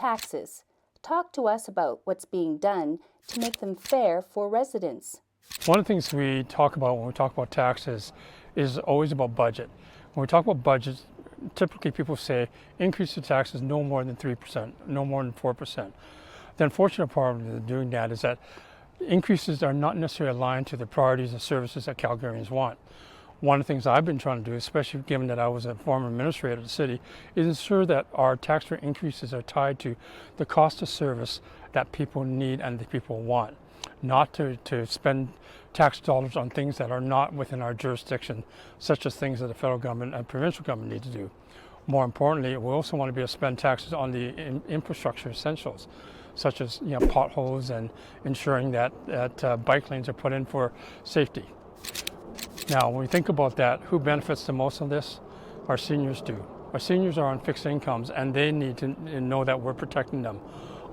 taxes. Talk to us about what's being done to make them fair for residents. One of the things we talk about when we talk about taxes is always about budget. When we talk about budgets, typically people say increase the taxes no more than 3%, no more than 4%. The unfortunate part of doing that is that increases are not necessarily aligned to the priorities and services that Calgarians want. One of the things I've been trying to do, especially given that I was a former administrator of the city, is ensure that our tax rate increases are tied to the cost of service that people need and that people want, not to spend tax dollars on things that are not within our jurisdiction, such as things that the federal government and provincial government need to do. More importantly, we also want to be able to spend taxes on the infrastructure essentials, such as potholes and ensuring that bike lanes are put in for safety. Now, when we think about that, who benefits the most on this? Our seniors do. Our seniors are on fixed incomes and they need to know that we're protecting them.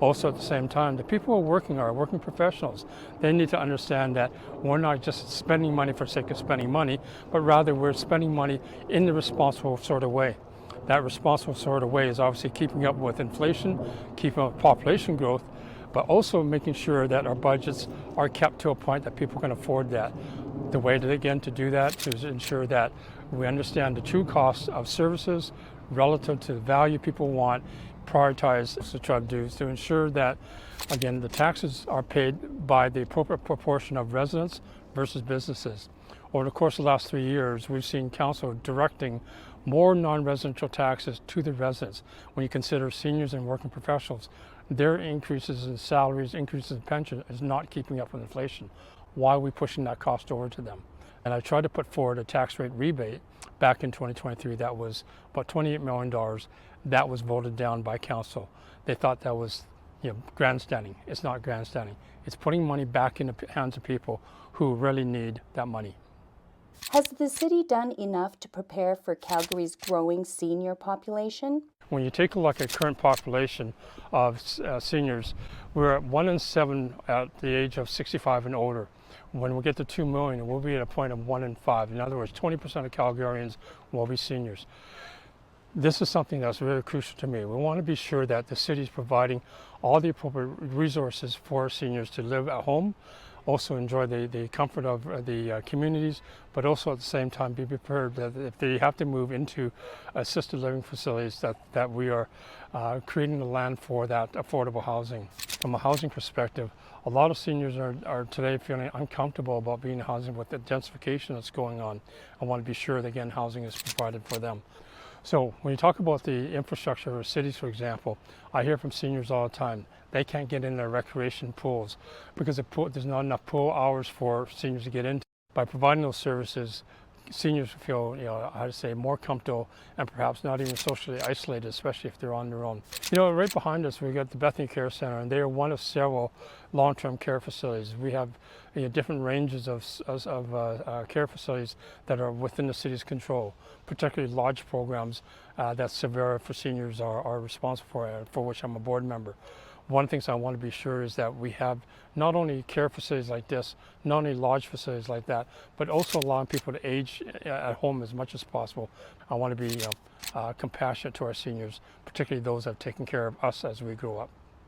Also at the same time, the people who are working professionals. They need to understand that we're not just spending money for the sake of spending money, but rather we're spending money in the responsible sort of way. That responsible sort of way is obviously keeping up with inflation, keeping up with population growth, but also making sure that our budgets are kept to a point that people can afford that. The way to, again, to do that is ensure that we understand the true cost of services relative to the value people want, prioritize to try to do is to ensure that, again, the taxes are paid by the appropriate proportion of residents versus businesses. Over the course of the last 3 years, we've seen council directing more non-residential taxes to the residents. When you consider seniors and working professionals, their increases in salaries, increases in pension is not keeping up with inflation. Why are we pushing that cost over to them? And I tried to put forward a tax rate rebate back in 2023 that was about $28 million. That was voted down by council. They thought that was grandstanding. It's not grandstanding. It's putting money back in the hands of people who really need that money. Has the city done enough to prepare for Calgary's growing senior population? When you take a look at current population of seniors, we're at 1 in 7 at the age of 65 and older. When we get to 2 million, we'll be at a point of 1 in 5. In other words, 20% of Calgarians will be seniors. This is something that's really crucial to me. We want to be sure that the city is providing all the appropriate resources for seniors to live at home, also enjoy the comfort of the communities, but also at the same time be prepared that if they have to move into assisted living facilities, that we are creating the land for that affordable housing. From a housing perspective, a lot of seniors are today feeling uncomfortable about being in housing with the densification that's going on. I want to be sure that, again, housing is provided for them. So when you talk about the infrastructure of cities, for example, I hear from seniors all the time, they can't get in their recreation pools because there's not enough pool hours for seniors to get into. By providing those services, seniors feel, more comfortable and perhaps not even socially isolated, especially if they're on their own. Right behind us, we got the Bethany Care Center, and they are one of several long-term care facilities. We have different ranges of care facilities that are within the city's control, particularly lodge programs that Severa for seniors are responsible for which I'm a board member. One of the things I want to be sure is that we have not only care facilities like this, not only lodge facilities like that, but also allowing people to age at home as much as possible. I want to be compassionate to our seniors, particularly those that have taken care of us as we grow up.